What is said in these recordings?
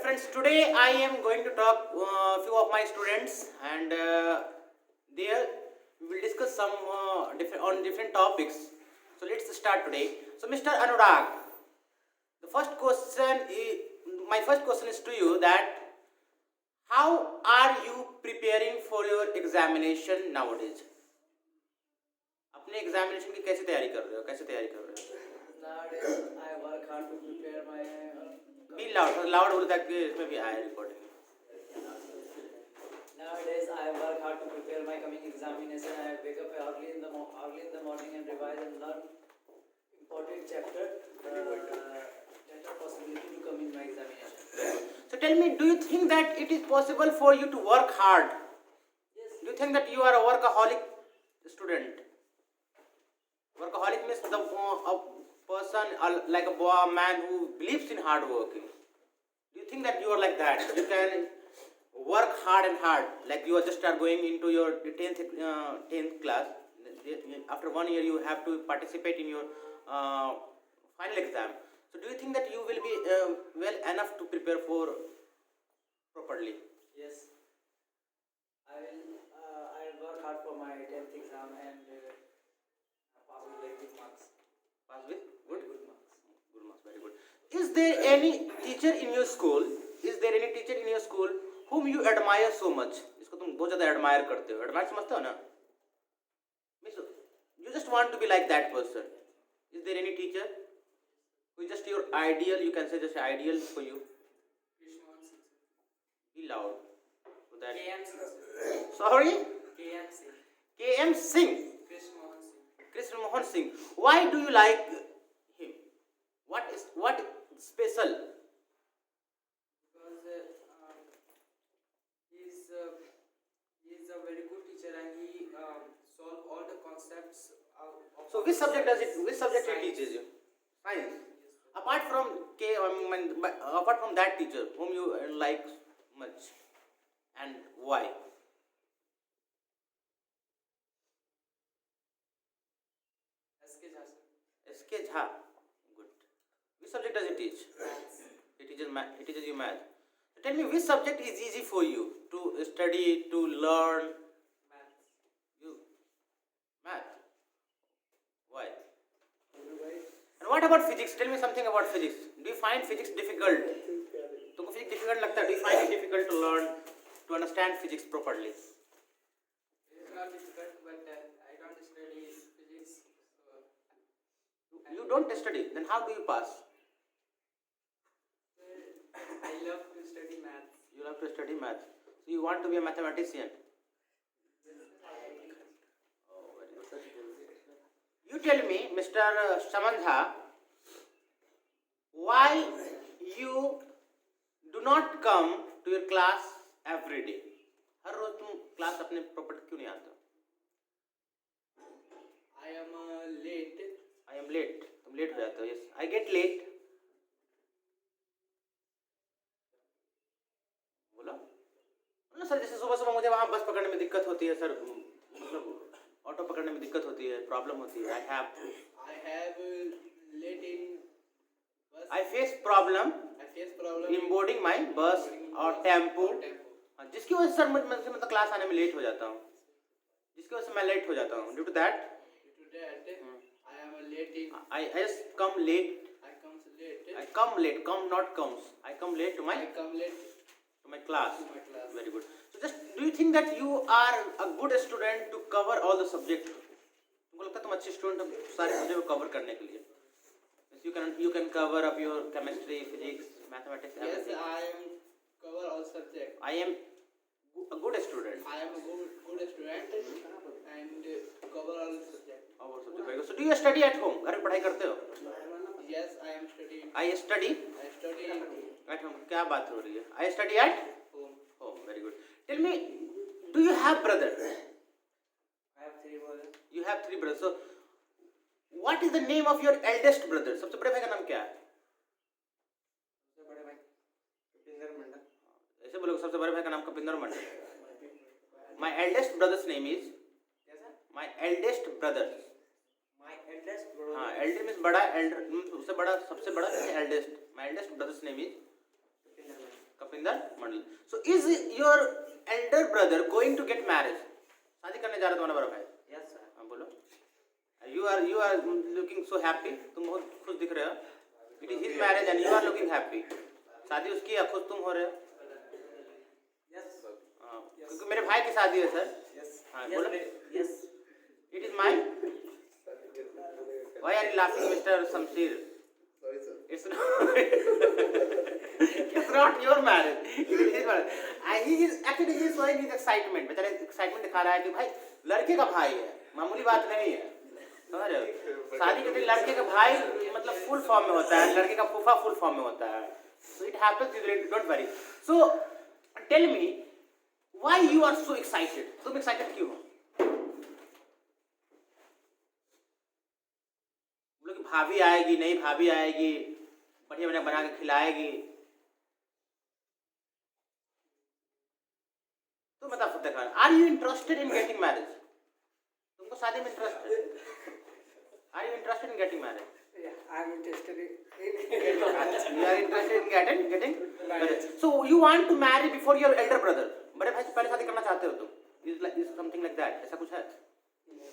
Friends, today I am going to talk few of my students, and there we will discuss some different topics. So let's start today. So Mr. Anurag, the first question is, my first question is to you that how are you preparing for your examination nowadays? अपने examination की कैसे तैयारी कर रहे हो? कैसे तैयारी कर रहे हो? Nowadays, I work hard to prepare my. Be loud, loud बोलो ताकि इसमें भी आए recording. Nowadays, I work hard to prepare my coming examination. I wake up early in the morning and revise and learn important chapter that are possibility to come in my examination. So tell me, do you think that it is possible for you to work hard? Yes. Do you think that you are a workaholic student? Workaholic means a person, like a boy, a man who believes in hard working. Do you think that you are like that? You can work hard and hard, like you are just are going into your 10th class. After 1 year, you have to participate in your final exam. So do you think that you will be well enough to prepare for properly? Yes. I will work hard for my 10th exam and pass with very good marks. Pass with Very good marks. good marks, very good. Is there any teacher in your school? Is there any teacher in your school whom you admire so much? इसको तुम बहुत ज़्यादा admire करते हो. Admire समझते हो ना? Means you just want to be like that person. Is there any teacher who is just your ideal? You can say just ideal for you. Be loud. So that. Sorry. K.M. Singh. Krishna Mohan Singh. Why do you like him? What special? Because he's a very good teacher and he solve all the concepts of So which subject he teaches you? Science. Apart from that teacher whom you like much, and why? SK Jha. S.K. Jha. Good. Which subject does he teach? He teaches math. He teaches you math. So tell me, which subject is easy for you to study, to learn? Maths. You math. Why? And what about physics? Tell me something about physics. Do you find physics difficult? तुमको physics difficult लगता है? Do you find it difficult to learn, to understand physics properly? It is not difficult, but I don't study physics. So You don't study. Then how do you pass? I love to study maths. You love to study math. So you want to be a mathematician. Oh, very good. You tell me, Mr. Samandha, why you do not come to your class every day? हर रोज तुम class अपने proper क्यों नहीं आते हो? I am late. I am late. तुम late हो जाते हो. Yes, I get late. बोलो ना सर, जैसे सुबह सुबह मुझे वहाँ बस पकड़ने में दिक्कत होती है सर, मतलब ऑटो पकड़ने में दिक्कत होती है, प्रॉब्लम होती है. I have late in bus. I face problem I face problem in boarding my bus और टेम्पो, जिसकी वजह से सर मैं मतलब क्लास आने में लेट हो जाता हूँ, जिसकी वजह से मैं लेट हो जाता हूँ. Due to that Due to that, I am late in. I just come late. I comes late. I come late. Come not comes. I come late to my I come late class. to my class. Very good. So just do you think that you are a good student to cover all the subject? तुमको लगता है तुम अच्छे student हो सारे subject को cover करने के लिए? You can cover up your chemistry, physics, mathematics, Yes, everything. I am cover all subjects. I am a good student. I am a good student and cover all subjects. Our subject very good. So do you study at home? घर में पढ़ाई करते हो? Yes, I am studying. I study I study at home. क्या बात हो रही है? I study at home. home. Very good. Tell me, do you have brother? I have 3 brothers. You have 3 brothers. So what is the name of your eldest brother? सबसे बड़े भाई का नाम क्या है? सबसे बड़े भाई कपिंदर मंडल. ऐसे बोलो, सबसे बड़े भाई का नाम कपिंदर मंडल. My eldest brother's name is. कैसा? My eldest brother. My eldest brother. हाँ, eldest means बड़ा, elder उससे बड़ा, सबसे बड़ा eldest. My eldest brother's name is Pushpinder Mandal. So is your elder brother going to get married? शादी करने जा रहा है तुम्हारा बड़ा भाई? Yes, sir. हाँ बोलो. You are looking so happy. तुम बहुत खुश दिख रहे हो. It is his marriage and you are looking happy. शादी उसकी है, खुश तुम हो रहे हो. Yes. हाँ, क्योंकि मेरे भाई की शादी है सर. Yes. हाँ Yes. बोलो. Yes. It is mine. Why are you laughing, Mr. Samsir? Sorry, sir. It's not. It's not your marriage. It is his marriage. And he is actually he is showing his excitement. बेचारा excitement दिखा रहा है कि भाई लड़के का भाई है, मामूली बात नहीं है. समझ रहे हो? शादी के दिन लड़के का भाई मतलब फुल फॉर्म में होता है, लड़के का फूफा फुल फॉर्म में होता है. So it happens. Don't worry. So tell me why you are so excited. तुम excited क्यों हो? बोलो कि भाभी आएगी, नहीं भाभी आएगी, बढ़िया बढ़िया बना के खिलाएगी. तो बता खुद देखा. Are you interested in getting married? तुमको शादी में इंटरेस्ट है? Are you interested in getting married? Yeah, I'm interested in You are interested in getting married. So you want to marry before your elder brother. बड़े भाई से पहले शादी करना चाहते हो तुम? Is something like that? ऐसा कुछ है?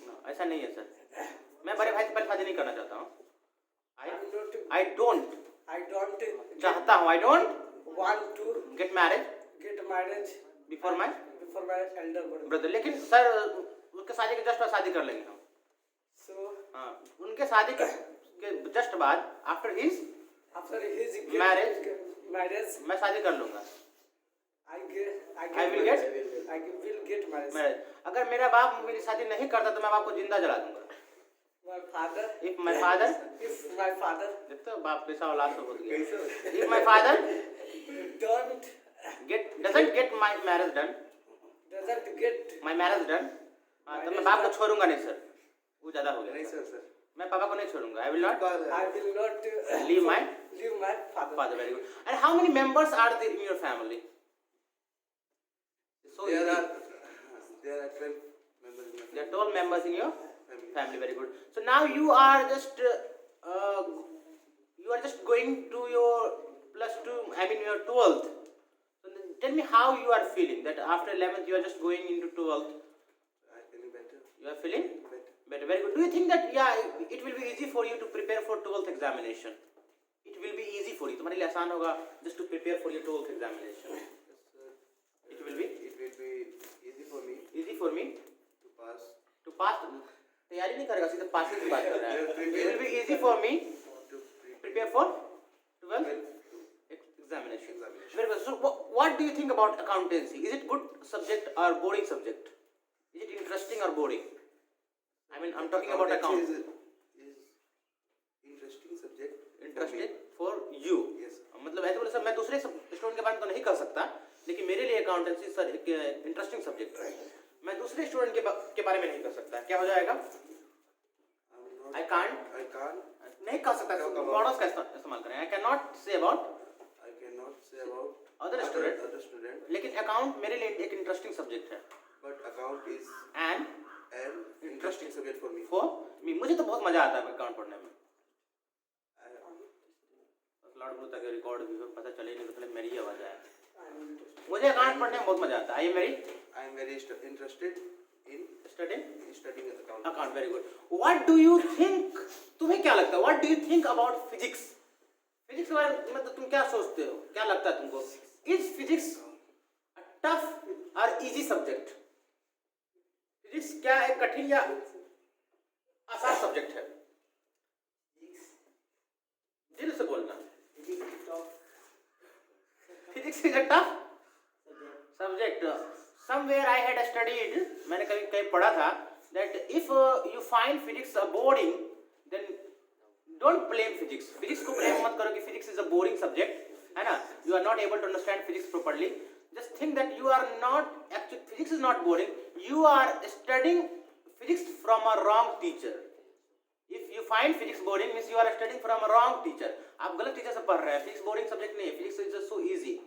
No, ऐसा नहीं है सर. मैं बड़े भाई से पहले शादी नहीं करना चाहता हूँ. I don't चाहता हूँ. I don't want to get married get married before my before my elder brother. brother. लेकिन सर उसके शादी के जस्ट बाद शादी कर लेंगे हम. So हाँ, उनके शादी के जस्ट बाद after his after his Marriage. marriage, मैं शादी कर लूँगा. I will get married. marriage. अगर मेरा बाप मेरी शादी नहीं करता तो मैं बाप को जिंदा जला दूंगा. My father. If my father If my father देखते हो बाप कैसा औलाद से हो गया. If my father doesn't get my marriage done, doesn't get my marriage done, हाँ, तो मैं बाप को छोड़ूंगा नहीं सर. वो ज्यादा हो नहीं गया. सर. मैं पापा को नहीं छोड़ूंगा. I will not I will not leave my father. father. Very good. And how many members are there in your family? So There easy. are 12 members in my There are 12 members in your family. family. Very good. So now you are just going to your +2. I mean your 12th. So then tell me how you are feeling. That after 11th you are just going into 12th. I feel better. You are feeling Better. better. Very good. Do you think that it will be easy for you to prepare for 12th examination? It will be easy for you. तुम्हारे लिए आसान होगा just to prepare for your 12th examination. Yes, sir. It will be easy for me easy for me to pass. to pass. तैयारी नहीं करेगा सीधे पास की बात कर रहा है. Prepare. It will be easy for me To prepare for 12th examination. Very good. So what do you think about accountancy? Is it good subject or boring subject? Is it interesting or boring? I mean, I'm talking about account. Is interesting subject. Interesting for you. Yes. मतलब ऐसे बोले sir मैं दूसरे student के बारे में तो नहीं कर सकता, लेकिन मेरे लिए अकाउंटेंसी सर एक इंटरेस्टिंग सब्जेक्ट है. मैं दूसरे स्टूडेंट के बारे में नहीं कर सकता. क्या हो जाएगा? I can't नहीं कर सकता. मॉडल्स का इस्तेमाल करें. I cannot say about other student. लेकिन अकाउंट मेरे लिए एक इंटरेस्टिंग सब्जेक्ट है. But account is And an interesting subject for me. for me, मुझे तो बहुत मजा आता है अकाउंट पढ़ने में. लाउड बोलता है रिकॉर्ड भी पता चले नहीं तो पहले मेरी आवाज आए. मुझे अकाउंट पढ़ने में बहुत मजा आता है. I am very interested in studying account. Account. Very good. What do you think? तुम्हें क्या लगता है? What do you think about physics? Physics के बारे में मतलब तुम क्या सोचते हो? क्या लगता है तुमको? इज फिजिक्स अ टफ और इजी सब्जेक्ट? फिजिक्स क्या एक कठिन या आसान सब्जेक्ट है? दिल से बोलना. Physics is a tough subject. Somewhere I had studied, मैंने कहीं पढ़ा था that if you find physics boring, then don't blame physics. Physics को blame मत करो कि physics is a boring subject, है ना? You are not able to understand physics properly. Just think that you are not actually physics is not boring. You are studying physics from a wrong teacher. If you find physics boring, means you are studying from a wrong teacher. आप गलत teacher से पढ़ रहे हैं. Physics boring subject नहीं है. Physics is just so easy.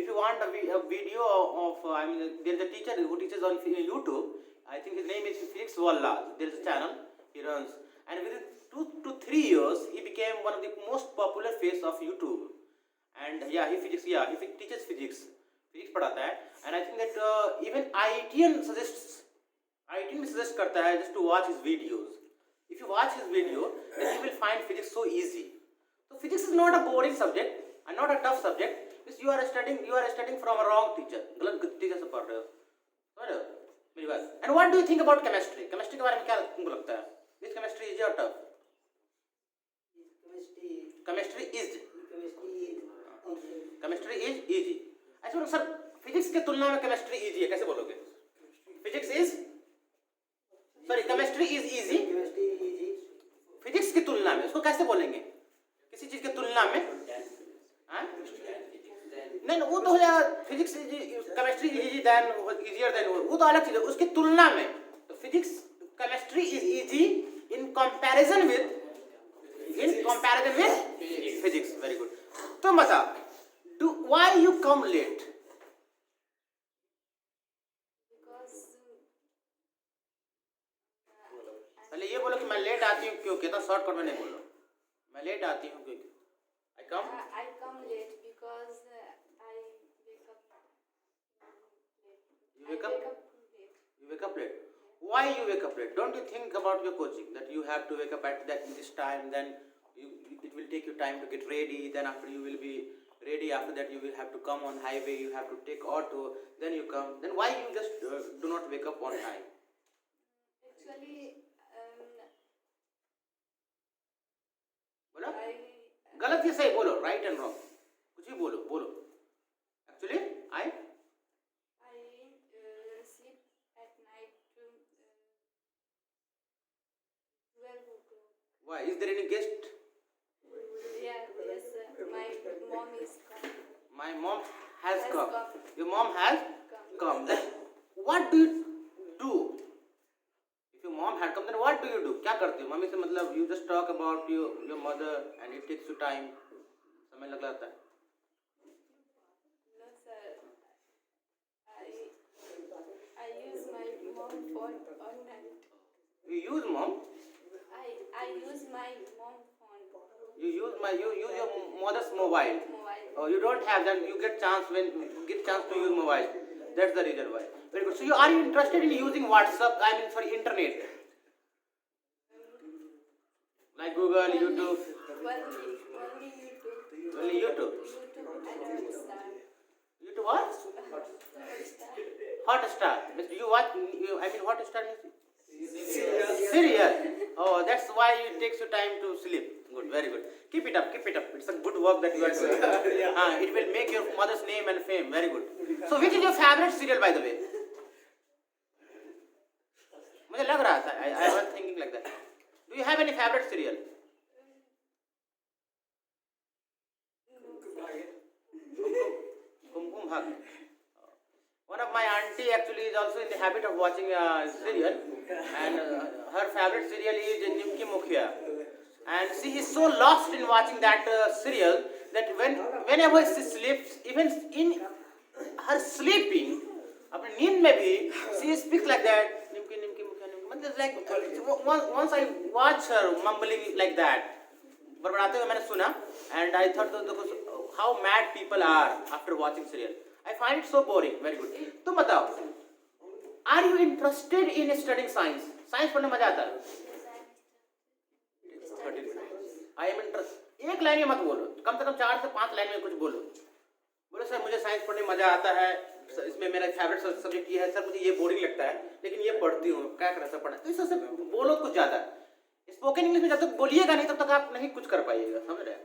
If you want a video of, I mean, there is a teacher who teaches on YouTube. I think his name is Physics Walla. There is a channel he runs, and within 2 to 3 years, he became one of the most popular face of YouTube. And he teaches physics पढ़ाता है, and I think that even IITian में suggest करता है just to watch his videos. If you watch his video, then you will find physics so easy. So physics is not a boring subject and not a tough subject. Because you are studying from a wrong teacher. गलत teacher से पढ़ रहे हो, समझ रहे हो मेरी बात? And what do you think about chemistry? Chemistry के बारे में क्या तुमको लगता है? Is chemistry easy or tough? Chemistry is easy. ऐसे बोलो सर, फिजिक्स के तुलना में केमिस्ट्री इजी है, कैसे बोलोगे? केमिस्ट्री इज इजी, फिजिक्स की तुलना में, उसको कैसे बोलेंगे? किसी चीज के तुलना में? नहीं, वो तो हो जाएगा physics chemistry easy than easier than, वो तो अलग चीज है। उसकी तुलना में तो physics chemistry is easy in comparison with physics. Very good. तो बताओ, व्हाई यू कम लेट? पहले ये बोलो कि मैं लेट आती हूँ क्यों, कहता शॉर्टकट में नहीं बोलो। मैं लेट आती हूँ क्यों? I come late because I wake up late. You wake up late. Why you wake up late? Don't you think about your coaching that you have to wake up at this time, then it will take you time to get ready, then after you will be ready, after that you will have to come on highway, you have to take auto, then you come. Then why you just do not wake up on time? Actually, बोलो, गलत या सही बोलो, right and wrong, कुछ भी बोलो। Actually, I sleep at night to 12 o'clock. why? Is there any guest? Yes, my mom is come. My mom has come. come. Your mom has come. Then what do you do? If your mom had come, then what do you do? क्या करते हो? Mummy से मतलब you just talk about your mother and it takes you time. समय लग जाता है। No sir, I use my mom phone all night. You use mom? I use my mom phone. You use your mother's mobile. Oh, you don't have, then you get chance to use mobile. That's the reason why. Very good. So are you interested in using WhatsApp? Internet? Like Google, YouTube. Only YouTube. YouTube and Hotstar. YouTube what? Hotstar. You watch? Hotstar means serial. Oh, that's why it takes you time to sleep. Good, very good. Keep it up. It's a good work that you are doing. It will make your mother's name and fame. Very good. So, which is your favorite serial, by the way? मुझे लग रहा था. I was thinking like that. Do you have any favorite serial? Kumkum Bhagya. One of my auntie actually is also in the habit of watching a serial, and her favorite serial is Nimki Mukhia. And she is so lost in watching that serial that whenever she sleeps, even in her sleeping, अपने नींद में भी she speaks like that. Nimki Mukhia, मतलब like once I watch her mumbling like that, बड़बड़ाते हुए मैंने सुना, and I thought how mad people are after watching serial. I find it so boring. Very good. तुम बताओ, are you interested in studying science? Science पढ़ने मजा आता है? I am interested. एक लाइन में मत बोलो, कम से कम 4 से 5 लाइन में कुछ बोलो सर मुझे साइंस पढ़ने मजा आता है, इसमें मेरा फेवरेट सब्जेक्ट ये है, सर मुझे ये बोरिंग लगता है लेकिन ये पढ़ती हूँ, क्या करें सर पढ़ना। तो इस से बोलो कुछ ज़्यादा। स्पोकन इंग्लिश में जब तक बोलिएगा नहीं तब तक आप नहीं कुछ कर पाइएगा, समझ रहे हैं?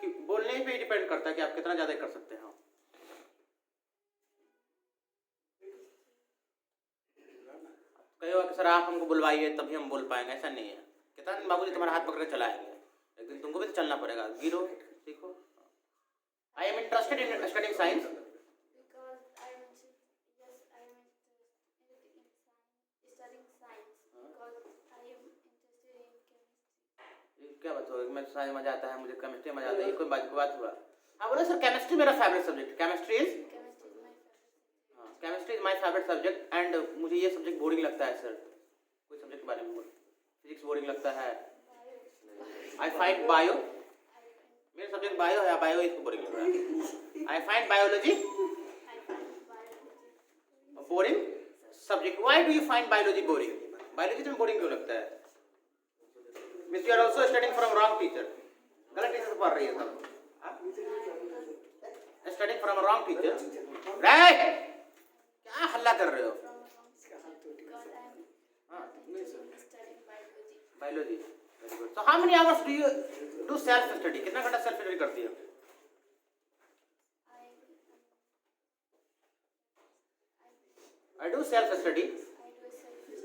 कि बोलने पे ही डिपेंड करता है कि आप कितना ज़्यादा कर सकते हैं। कहो कि सर आप हमको बुलवाइए तभी हम बोल पाएंगे, ऐसा नहीं है। कितना दिन बाबूजी तुम्हारा हाथ पकड़ के चलाएंगे, एक दिन तुमको भी तो चलना पड़ेगा, गिरो सीखो। I am interested in studying science. Because I am interested in studying science. Because I am interested in chemistry. क्या बात हो, मैं साइंस मजा आता है, मुझे केमिस्ट्री मजा आता है, ये कोई बात हुआ? हाँ बोलो सर केमिस्ट्री मेरा favourite subject, chemistry is my favourite subject and मुझे ये सब्जेक्ट बोरिंग लगता है सर। कोई सब्जेक्ट के बारे में बोलो। फिजिक्स बोरिंग लगता है। आई फाइंड बायो मेरा सब्जेक्ट बायो है, बायो इसको बोरिंग लग रहा है. I find biology I find biology boring subject. Why do you find biology boring? Biology तुम्हें बोरिंग क्यों लगता है? Means you are also studying from wrong teacher. गलत टीचर से पढ़ रही है सब. Studying from wrong teacher. Right. क्या हल्ला कर रहे हो? from a wrong subject because I am हाँ. studying biology. Biology. Very good. So how many hours do you do self study? कितना घंटा सेल्फ स्टडी करती हो? I I do self study do self-study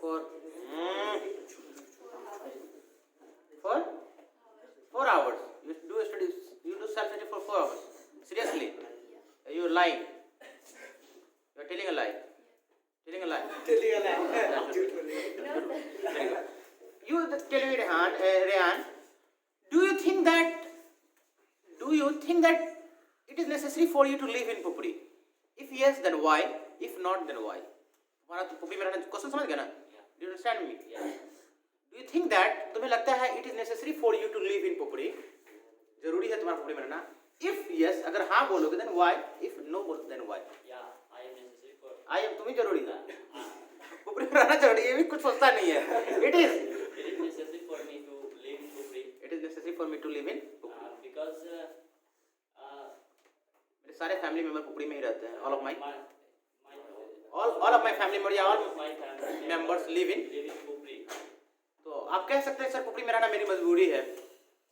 for 4 hours. 4 hours. You do study. You do self study for 4 hours. Seriously? Yeah. You are lying. You are telling a lie. Telling a lie. Very good. You tell me, Rehan, do you think that it is necessary for you to live in Pupri? If yes, then why? If not, then why? हमारा तो पुपरी में रहना question समझ गया ना? Do you understand me? Do you think that तुम्हें लगता है it is necessary for you to live in Pupri? जरूरी है तुम्हारा पुपरी में रहना? If yes, अगर हाँ बोलोगे then why? If no बोलो then why? I am necessary for. I am तुम्हें जरूरी है. पुपरी में रहना जरूरी है. ये भी कुछ सोचता नहीं है. It is. It is necessary for me to live in Pupri It is necessary for me to live in Pupri. because मेरे सारे फैमिली मेंबर पुपरी में ही रहते हैं. All of my family member या all my family members live in. live in Pupri. तो आप कह सकते हैं सर पुपरी में रहना मेरी मजबूरी है.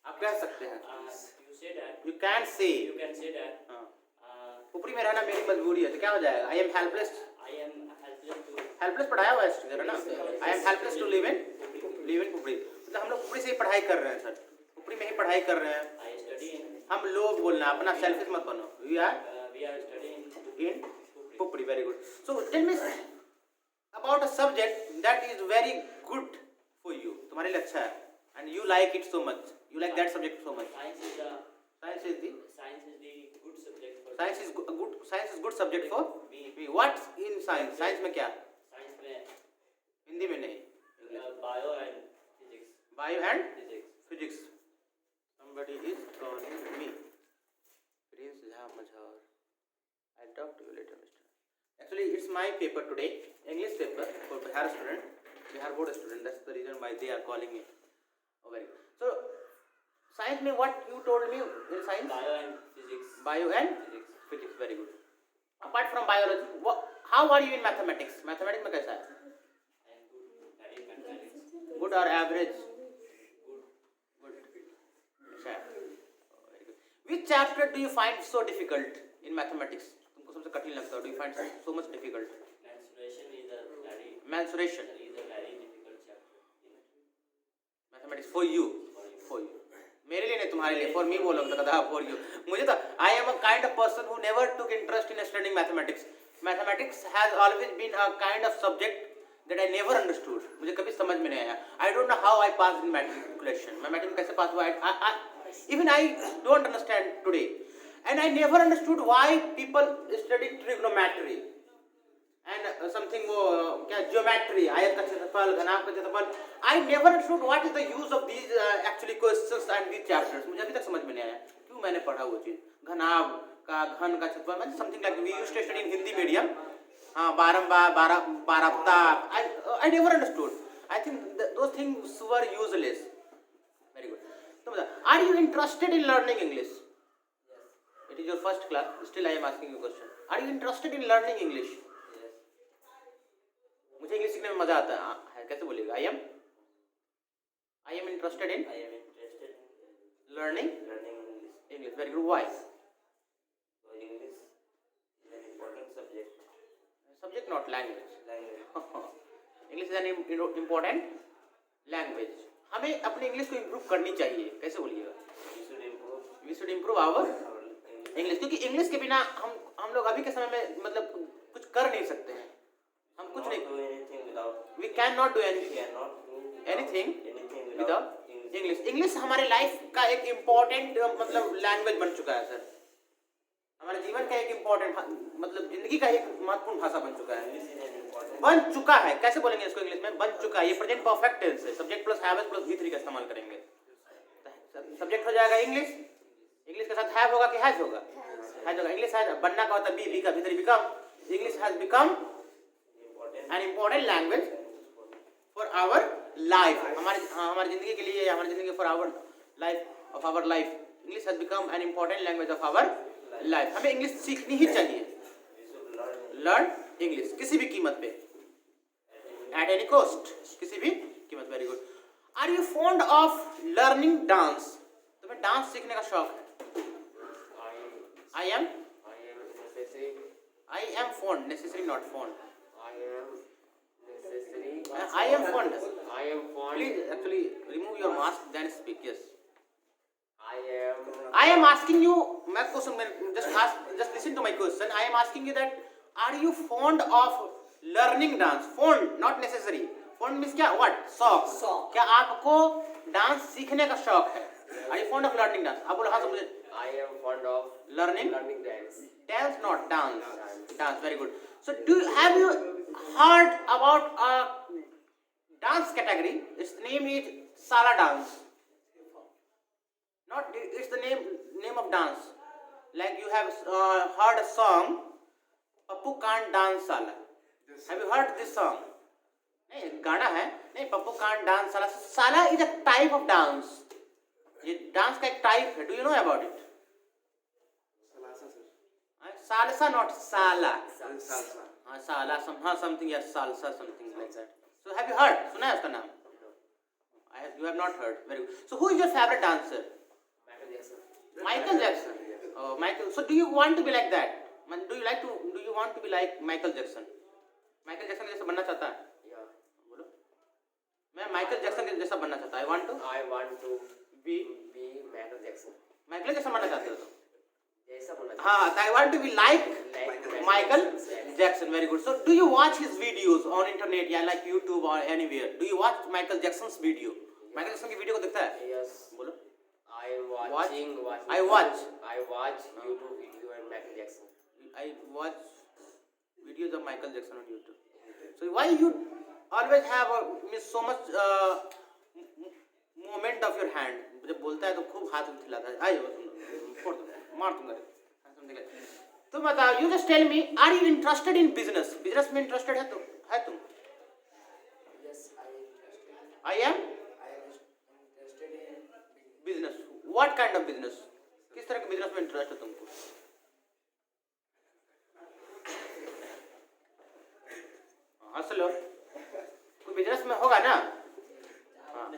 आप कह सकते हैं. You say that. You can say. You can say that. हाँ. Uh, पुपरी में रहना मेरी मजबूरी है तो क्या हो जाएगा? I am helpless. I am helpless to. Helpless पढ़ाया हुआ है स्टूडेंट है ना. I am helpless to live in Pupri. मतलब हम लोग पुपरी से ही पढ़ाई कर रहे हैं सर. पुपरी में ही पढ़ाई कर रहे हैं. I study in. हम लोग बोलना अपना सेल्फिश मत बनो. We are We are studying in Pupri. Very good. So tell me about a subject that is very good for you. तुम्हारे लिए अच्छा है and you like it so much. You like that subject so much. Science is the science is the good subject for. Science is good subject for me. What in science? Science में क्या? Science में हिंदी में नहीं. bio and physics. Bio and Physics. physics. Somebody is calling me. Prince Jhamajhar. I'll talk to you later, Mr. Actually, it's my paper today, English paper for Bihar student, Bihar board student. That's the reason why they are calling me. Oh, very good. So, science में what you told me in science? Bio and physics. Bio and Physics. physics. Very good. Apart from biology, how are you in mathematics? Mathematics में कैसा है? I am good at mathematics. Good or average? Good. Good. अच्छा है. Oh, very good. Which chapter do you find so difficult in mathematics? तुमको सबसे कठिन लगता है? Do you find so much difficult? Mensuration is a very Mensuration. difficult chapter. Mathematics for you. For you. मेरे लिए नहीं तुम्हारे लिए. For me बोलोगे तो कहा for you. मुझे तो I am a kind of person who never took interest in studying mathematics. Mathematics has always been a kind of subject that I never understood. मुझे कभी समझ में नहीं आया. I don't know how I passed in matriculation. मैं matric में कैसे पास हुआ? Even I don't understand today. And I never understood why people study trigonometry and something वो क्या geometry, आयत का क्षेत्रफल, घनाभ का क्षेत्रफल. I never understood what is the use of these actually questions and these chapters. मुझे अभी तक समझ में नहीं आया क्यों मैंने पढ़ा वो चीज. घनाभ का, घन का क्षेत्रफल, something like we used to study in Hindi medium. हाँ, बारहता. I never understood. I think those things were useless. Very good. तो बताओ, are you interested in learning English? It is your first class. Still, I am asking you a question. Are you interested in learning English? Yes. मुझे English सीखने में मजा आता है. कैसे बोलिएगा? I am interested in I am interested in learning learning English. English. Very good. Why? So English is an important subject. Subject, not language. Language. English is an important language. हमें अपनी English को improve करनी चाहिए. कैसे बोलिएगा? We should improve We should improve our our English. English, क्योंकि English के बिना हम लोग अभी के समय में मतलब कुछ कर नहीं सकते हैं. हम कुछ Not नहीं. do anything without. We cannot do We anything cannot do Anything anything without without English. English. English हमारे लाइफ का एक इम्पोर्टेंट मतलब लैंग्वेज बन चुका है सर. हमारे जीवन का एक इम्पोर्टेंट मतलब जिंदगी का एक महत्वपूर्ण भाषा बन चुका है. English is an important. बन चुका है. कैसे बोलेंगे इसको इंग्लिश में? बन चुका है. ये प्रेजेंट परफेक्ट टेंस है. Subject plus have plus V3 का इस्तेमाल करेंगे. सब्जेक्ट हो जाएगा इंग्लिश, इंग्लिश के साथ हैव होगा कि हैज होगा, हैज होगा। इंग्लिश हैज बनना का होता है बी का भीतर become, English has become an important language for our life, हमारी जिंदगी के लिए, हमारी जिंदगी for our life of our life, English has become an important language of our life. हमें इंग्लिश सीखनी ही चाहिए, लर्न इंग्लिश किसी भी कीमत पे, एट एनी कॉस्ट, किसी भी कीमत। Very good. Are you fond of learning dance? तुम्हें डांस सीखने का शौक है? I am fond, necessary not fond. I am fond. Please actually remove your mask then speak. Yes. I am asking you my question. Just listen to my question. I am asking you that are you fond of learning dance? Fond, not necessary. Fond means क्या? What? शौक. क्या आपको dance सीखने का शौक है? Are you fond of learning dance? आप बोलो हाँ सब मुझे. I am fond of Learning dance. dance, not dance. Dance, very good. So have you heard about a dance category? Its name is Sala dance. Not it's the name of dance. Like you have heard a song, Pappu can't dance Sala. Have you heard this song? नहीं गाना है, नहीं Pappu can't dance साला. साला is a type of dance, ये dance का एक type है. Do you know about it? Salsa not साला. हाँ साला हाँ समथिंग या salsa something like that. So have you heard? सुना है उसका नाम? You have not heard. Very good. So who is your favorite dancer? Michael Jackson. Oh, Michael. So do you want to be like that? Do you want to be like Michael Jackson? Michael Jackson जैसा बनना चाहता है? बोलो. मैं Michael Jackson के जैसा बनना चाहता हूँ. I want to be Michael Jackson. Michael Jackson बनना चाहते हो तुम? हाँ, I want to be like Michael Jackson. Very good. So do you watch his videos on internet, yeah, like YouTube or anywhere? Do you watch Michael Jackson's video? Michael Jackson की video को देखता है? Yes. बोलो. I watch YouTube video and Michael Jackson. I watch videos of Michael Jackson on YouTube. So why you always have miss so much movement of your hand? जब बोलता है तो खूब हाथ हिलाता है. आइए फोड़ दूँगा, मार दूँगा. तो बताओ, you just tell me, are you interested in business? Business में interested है तुम? Yes, I am interested. I am interested in business. What kind of business? किस तरह के business में interest है तुमको? हंस लो. कोई business में होगा ना? हाँ.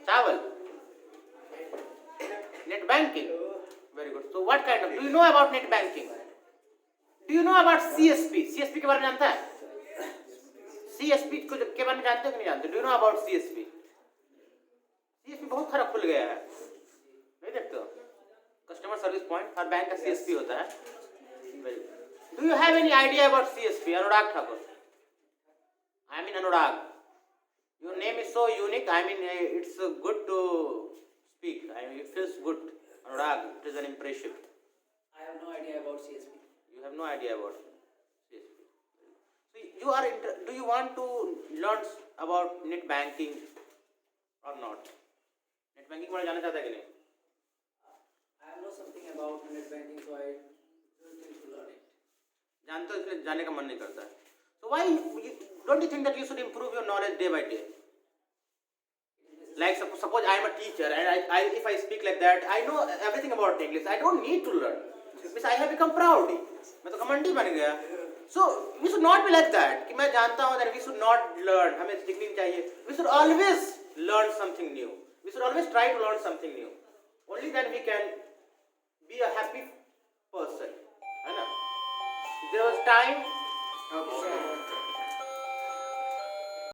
चावल. Net banking. Very good. So what kind of? Do you know about net banking? Do you know about CSP? CSP के बारे में जानता है? CSP के बारे में जानते हो कि नहीं जानते? Do you know about CSP? CSP बहुत सारा खुल गया है. नहीं देखते हो? Customer Service Point हर बैंक का CSP होता है. Very good. Do you have any idea about CSP? Anurag Thakur. I mean Anurag. Your name is so unique. I mean it's good to speak. I mean it feels good. Anurag, it is an impressive. I have no idea about CSP. You have no idea about CSP. So you are. Do you want to learn about net banking or not? Net banking वाला जानना चाहता है कि नहीं? I know something about net banking, so I don't need to learn it. जानते हो इसलिए जाने का मन नहीं करता है. So why don't you think that you should improve your knowledge day by day? Like suppose I am a teacher and if I speak like that, I know everything about English. I don't need to learn. Because I have become proud. मैं तो घमंडी बन गया. So we should not be like that. कि मैं जानता हूँ that we should not learn. हमें सीखनी चाहिए. We should always learn something new. We should always try to learn something new. Only then we can be a happy person. है ना? There was time. Okay.